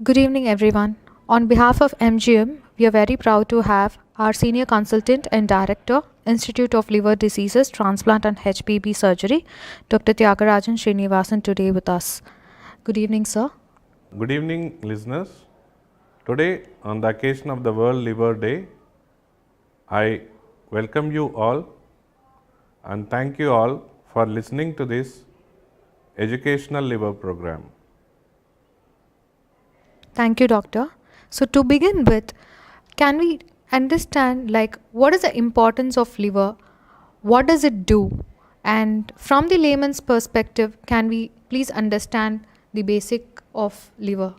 Good evening, everyone. On behalf of MGM, we are very proud to have our Senior Consultant and Director, Institute of Liver Diseases, Transplant and HPB Surgery, Dr. Tyagarajan Srinivasan, today with us. Good evening, sir. Good evening, listeners. Today, on the occasion of the World Liver Day, I welcome you all and thank you all for listening to this educational liver program. Thank you, Doctor. So, to begin with, can we understand what is the importance of liver? What does it do? And from the layman's perspective, can we please understand the basic of liver?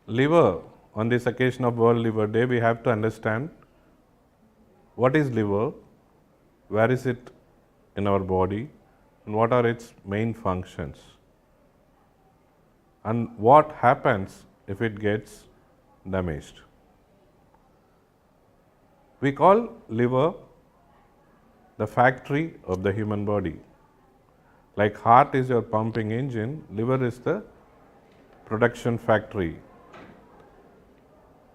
Liver, on this occasion of World Liver Day, we have to understand what is liver, where is it in our body, and what are its main functions, and what happens if it gets damaged. We call liver the factory of the human body. Like heart is your pumping engine, liver is the production factory.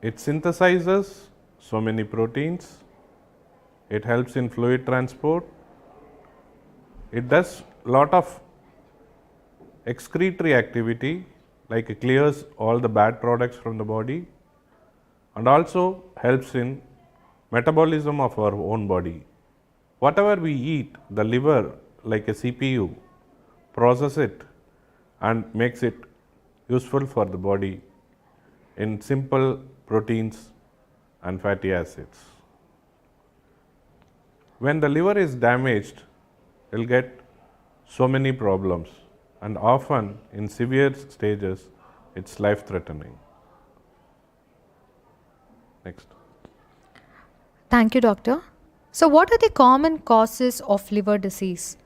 It synthesizes so many proteins, it helps in fluid transport, it does lot of excretory activity, like it clears all the bad products from the body, and also helps in metabolism of our own body. Whatever we eat, the liver, like a CPU, process it and makes it useful for the body in simple proteins and fatty acids. When the liver is damaged, it will get so many problems, and often in severe stages it's life threatening. Next. Thank you, Doctor. So, what are the common causes of liver disease?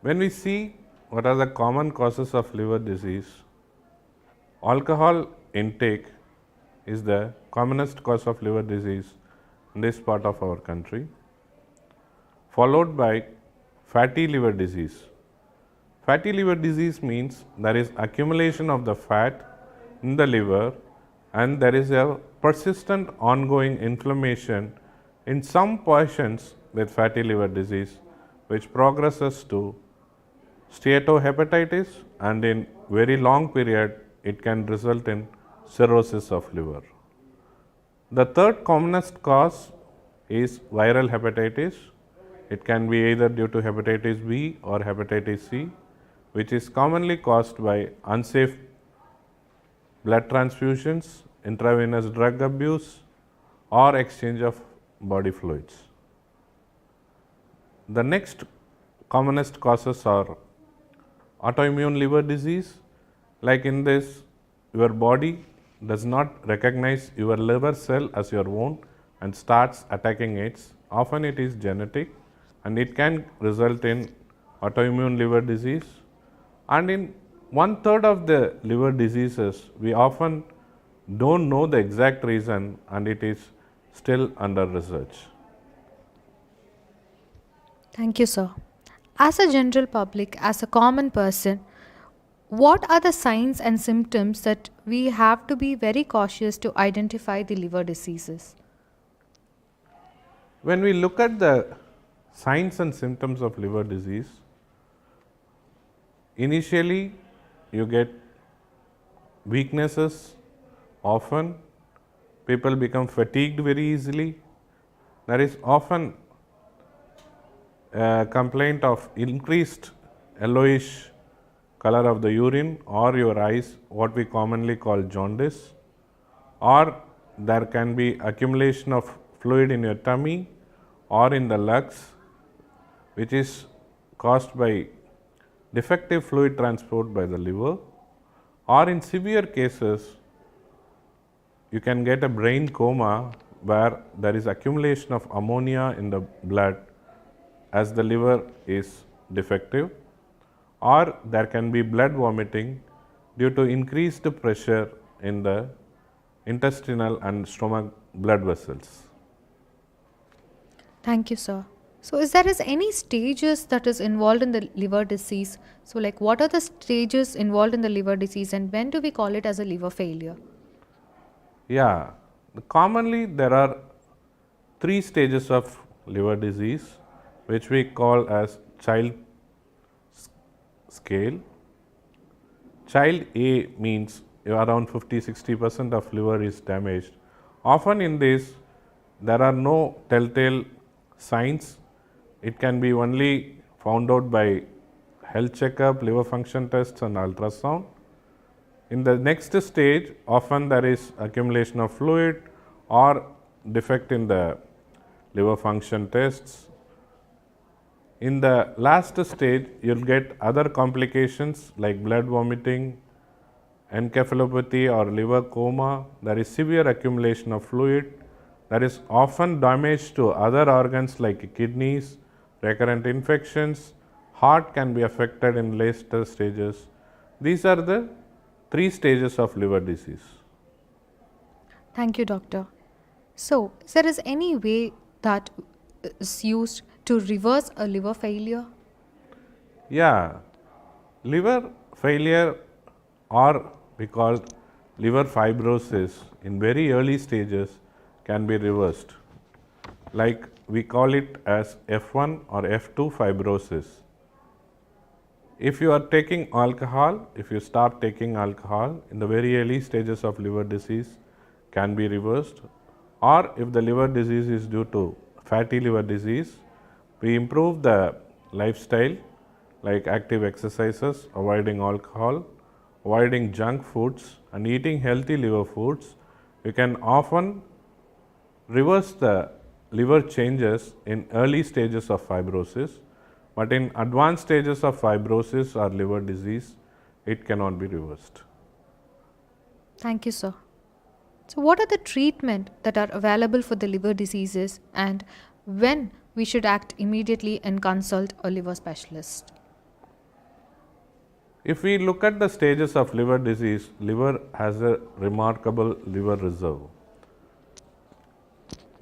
When we see what are the common causes of liver disease, alcohol intake is the commonest cause of liver disease in this part of our country, followed by fatty liver disease. Fatty liver disease means there is accumulation of the fat in the liver and there is a persistent ongoing inflammation in some patients with fatty liver disease, which progresses to steatohepatitis, and in very long period it can result in cirrhosis of liver. The third commonest cause is viral hepatitis. It can be either due to hepatitis B or hepatitis C, which is commonly caused by unsafe blood transfusions, intravenous drug abuse, or exchange of body fluids. The next commonest causes are autoimmune liver disease. Like in this, your body does not recognize your liver cell as your own and starts attacking it. Often it is genetic and it can result in autoimmune liver disease. And in 1/3 of the liver diseases, we often don't know the exact reason and it is still under research. Thank you, sir. As a general public, as a common person, what are the signs and symptoms that we have to be very cautious to identify the liver diseases? When we look at the signs and symptoms of liver disease, initially you get weaknesses, often people become fatigued very easily. There is often a complaint of increased yellowish color of the urine or your eyes, what we commonly call jaundice, or there can be accumulation of fluid in your tummy or in the lungs, which is caused by defective fluid transport by the liver, or in severe cases you can get a brain coma where there is accumulation of ammonia in the blood as the liver is defective, or there can be blood vomiting due to increased pressure in the intestinal and stomach blood vessels. Thank you, sir. So, is there is any stages that is involved in the liver disease? So, like, what are the stages involved in the liver disease, and when do we call it as a liver failure? Yeah, commonly there are three stages of liver disease, which we call as child scale. Child A means around 50-60% of liver is damaged. Often in this, there are no telltale signs. It can be only found out by health checkup, liver function tests, and ultrasound. In the next stage, often there is accumulation of fluid or defect in the liver function tests. In the last stage, you'll get other complications like blood vomiting, encephalopathy or liver coma. There is severe accumulation of fluid. There is often damage to other organs like kidneys, recurrent infections, heart can be affected in later stages. These are the three stages of liver disease. Thank you, doctor. So, is there is any way that is used to reverse a liver failure? Yeah, liver failure or we call liver fibrosis in very early stages can be reversed. Like we call it as F1 or F2 fibrosis. If you are taking alcohol, if you stop taking alcohol in the very early stages of liver disease can be reversed, or if the liver disease is due to fatty liver disease, we improve the lifestyle like active exercises, avoiding alcohol, avoiding junk foods and eating healthy liver foods. You can often reverse the liver changes in early stages of fibrosis, but in advanced stages of fibrosis or liver disease, it cannot be reversed. Thank you, sir. So, what are the treatment that are available for the liver diseases, and when we should act immediately and consult a liver specialist? If we look at the stages of liver disease, liver has a remarkable liver reserve.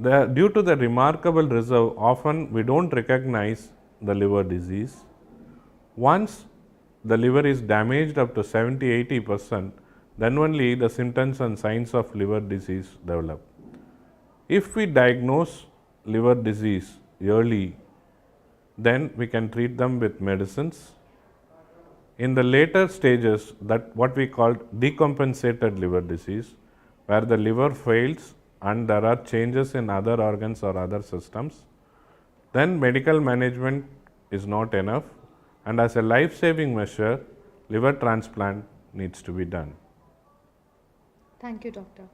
Due to the remarkable reserve, often we don't recognize the liver disease. Once the liver is damaged up to 70-80%, then only the symptoms and signs of liver disease develop. If we diagnose liver disease early, then we can treat them with medicines. In the later stages, that what we call decompensated liver disease, where the liver fails and there are changes in other organs or other systems, then medical management is not enough, and as a life-saving measure, liver transplant needs to be done. Thank you, doctor.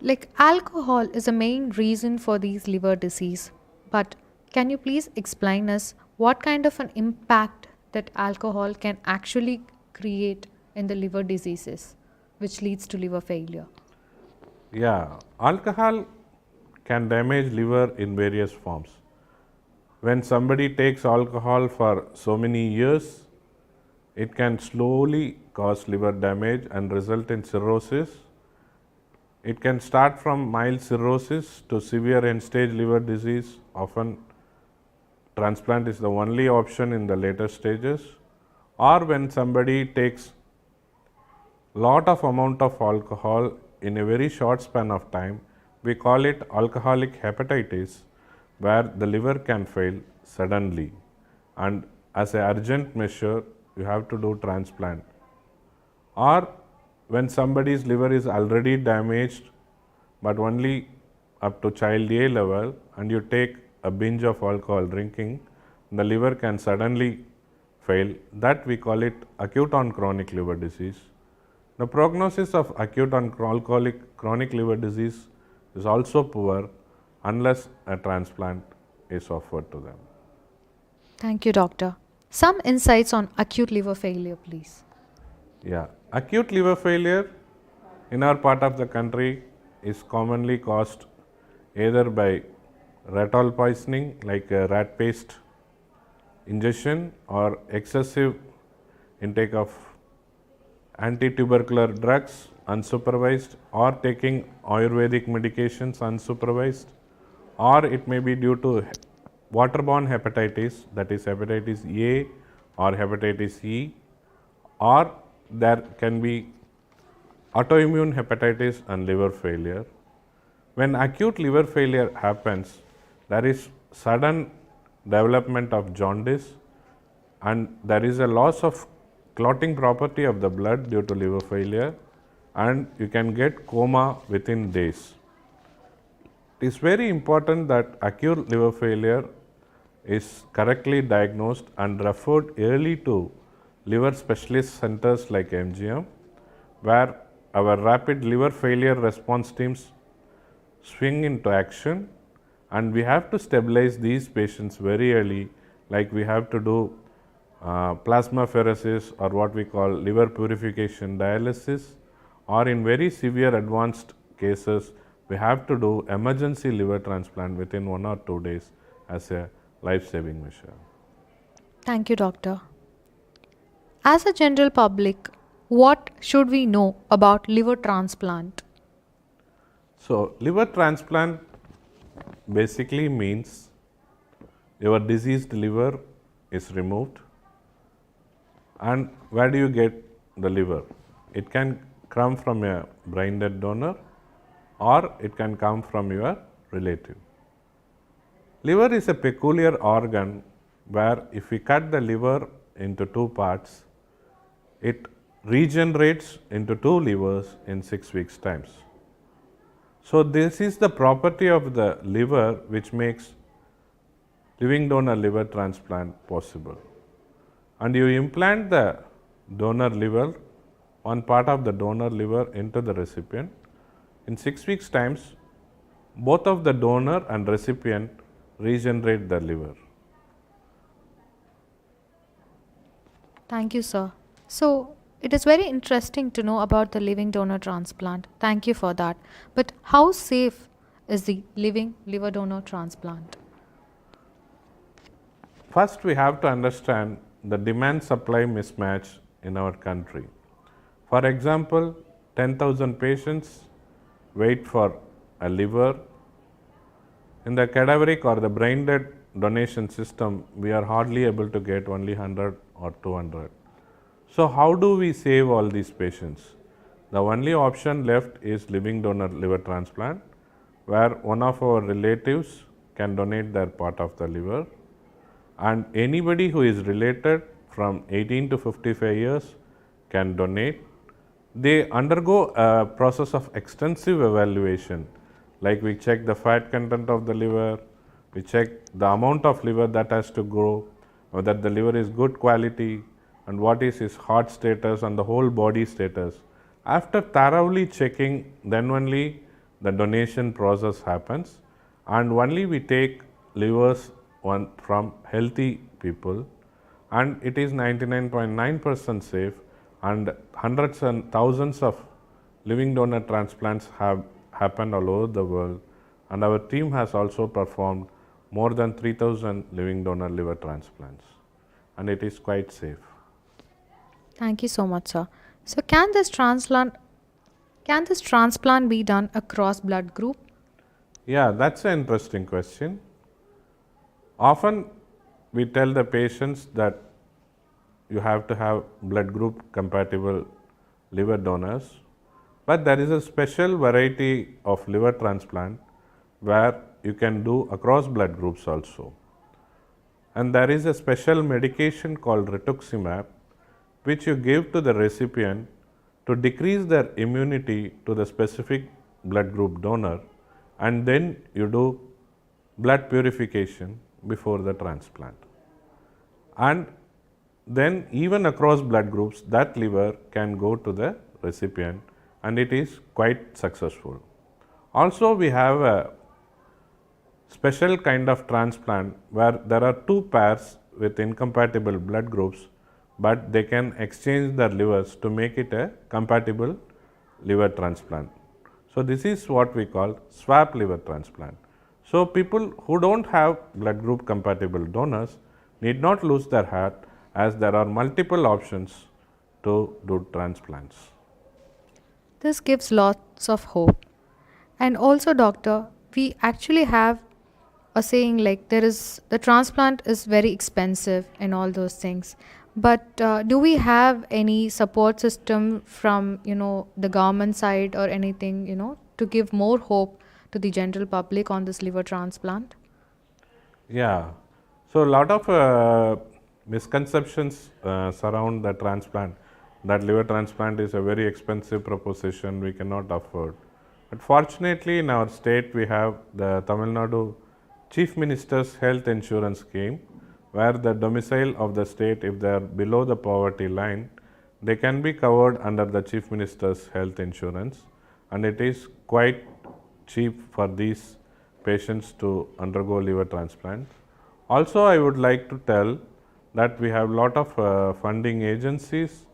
Like, alcohol is a main reason for these liver disease, but can you please explain us what kind of an impact that alcohol can actually create in the liver diseases, which leads to liver failure? Yeah, alcohol can damage liver in various forms. When somebody takes alcohol for so many years, it can slowly cause liver damage and result in cirrhosis. It can start from mild cirrhosis to severe end-stage liver disease. Often transplant is the only option in the later stages. Or when somebody takes lot of amount of alcohol in a very short span of time, we call it alcoholic hepatitis, where the liver can fail suddenly, and as an urgent measure you have to do transplant. Or when somebody's liver is already damaged but only up to child A level, and you take a binge of alcohol drinking, the liver can suddenly fail. That we call it acute on chronic liver disease. The prognosis of acute on chronic liver disease is also poor unless a transplant is offered to them. Thank you, doctor. Some insights on acute liver failure, please. Yeah, acute liver failure in our part of the country is commonly caused either by ratol poisoning like rat paste ingestion, or excessive intake of anti-tubercular drugs unsupervised, or taking Ayurvedic medications unsupervised, or it may be due to waterborne hepatitis, that is hepatitis A or hepatitis E, or there can be autoimmune hepatitis and liver failure. When acute liver failure happens, there is sudden development of jaundice and there is a loss of clotting property of the blood due to liver failure, and you can get coma within days. It is very important that acute liver failure is correctly diagnosed and referred early to liver specialist centers like MGM, where our rapid liver failure response teams swing into action, and we have to stabilize these patients very early, like we have to do plasmapheresis or what we call liver purification dialysis, or in very severe advanced cases we have to do emergency liver transplant within 1 or 2 days as a life-saving measure. Thank you, doctor. As a general public, what should we know about liver transplant? So, liver transplant basically means your diseased liver is removed. And where do you get the liver? It can come from a brain dead donor or it can come from your relative. Liver is a peculiar organ where if we cut the liver into two parts, it regenerates into two livers in 6 weeks times. So, this is the property of the liver which makes living donor liver transplant possible. And you implant the donor liver, one part of the donor liver into the recipient. In 6 weeks times, both of the donor and recipient regenerate the liver. Thank you, sir. So, it is very interesting to know about the living donor transplant. Thank you for that. But how safe is the living liver donor transplant? First, we have to understand the demand supply mismatch in our country. For example, 10,000 patients wait for a liver. In the cadaveric or the brain dead donation system, we are hardly able to get only 100 or 200. So, how do we save all these patients? The only option left is living donor liver transplant, where one of our relatives can donate their part of the liver, and anybody who is related from 18 to 55 years can donate. They undergo a process of extensive evaluation, like we check the fat content of the liver, we check the amount of liver that has to grow, whether the liver is good quality, and what is his heart status and the whole body status. After thoroughly checking, then only the donation process happens, and only we take livers from healthy people, and it is 99.9% safe, and hundreds and thousands of living donor transplants have happened all over the world, and our team has also performed more than 3,000 living donor liver transplants, and it is quite safe. Thank you so much, sir. So, can this transplant be done across blood group? Yeah, that's an interesting question. Often we tell the patients that you have to have blood group compatible liver donors, but there is a special variety of liver transplant where you can do across blood groups also. And there is a special medication called rituximab which you give to the recipient to decrease their immunity to the specific blood group donor, and then you do blood purification before the transplant. And then even across blood groups, that liver can go to the recipient, and it is quite successful. Also, we have a special kind of transplant where there are two pairs with incompatible blood groups, but they can exchange their livers to make it a compatible liver transplant. So, this is what we call swap liver transplant. So, people who do not have blood group compatible donors need not lose their heart, as there are multiple options to do transplants. This gives lots of hope. And also, doctor, we actually have are saying like the transplant is very expensive and all those things. But do we have any support system from the government side or anything to give more hope to the general public on this liver transplant? Yeah. So, a lot of misconceptions surround the transplant. That liver transplant is a very expensive proposition we cannot afford. But fortunately, in our state, we have the Tamil Nadu Chief Minister's Health Insurance Scheme, where the domicile of the state, if they are below the poverty line, they can be covered under the Chief Minister's Health Insurance, and it is quite cheap for these patients to undergo liver transplant. Also, I would like to tell that we have lot of funding agencies,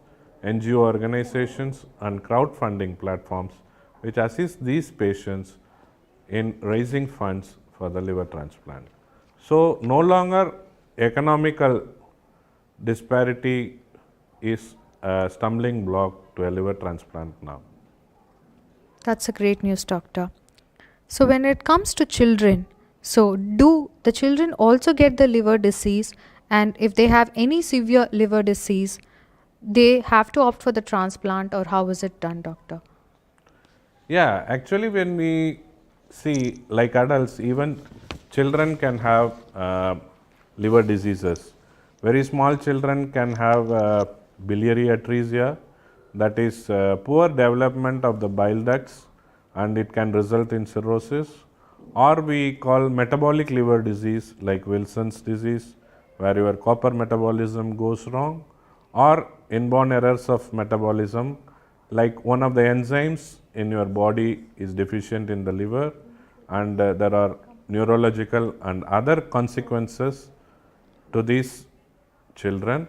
NGO organizations and crowdfunding platforms which assist these patients in raising funds for the liver transplant. So, no longer economical disparity is a stumbling block to a liver transplant now. That's a great news, doctor. So when it comes to children, so do the children also get the liver disease? And if they have any severe liver disease, they have to opt for the transplant, or how is it done, doctor? Yeah, actually, when we see like adults, even children can have liver diseases. Very small children can have biliary atresia, that is poor development of the bile ducts, and it can result in cirrhosis. Or we call metabolic liver disease like Wilson's disease, where your copper metabolism goes wrong, or inborn errors of metabolism, like one of the enzymes in your body is deficient in the liver, and there are neurological and other consequences to these children.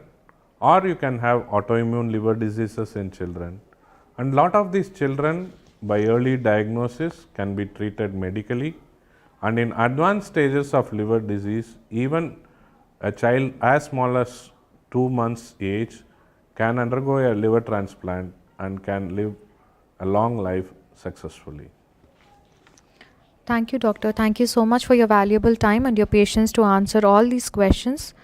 Or you can have autoimmune liver diseases in children, and lot of these children by early diagnosis can be treated medically, and in advanced stages of liver disease, even a child as small as 2 months age can undergo a liver transplant and can live a long life successfully. Thank you, doctor. Thank you so much for your valuable time and your patience to answer all these questions.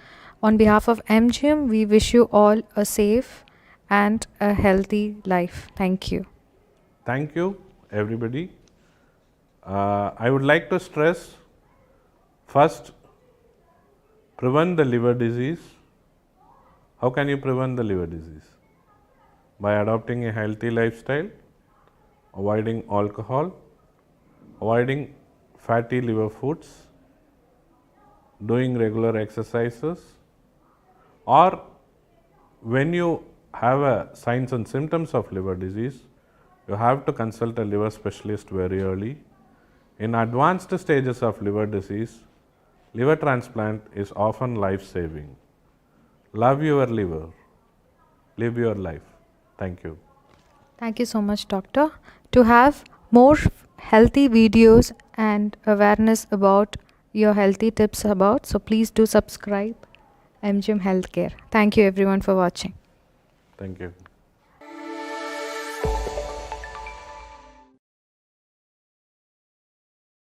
On behalf of MGM, we wish you all a safe and a healthy life. Thank you. Thank you, everybody. I would like to stress, first, prevent the liver disease. How can you prevent the liver disease? By adopting a healthy lifestyle, avoiding alcohol, avoiding fatty liver foods, doing regular exercises, or when you have signs and symptoms of liver disease, you have to consult a liver specialist very early. In advanced stages of liver disease, liver transplant is often life-saving. Love your liver. Live your life. Thank you. Thank you so much, doctor. To have more healthy videos and awareness about your healthy tips about, so please do subscribe MGM Healthcare. Thank you everyone for watching. Thank you.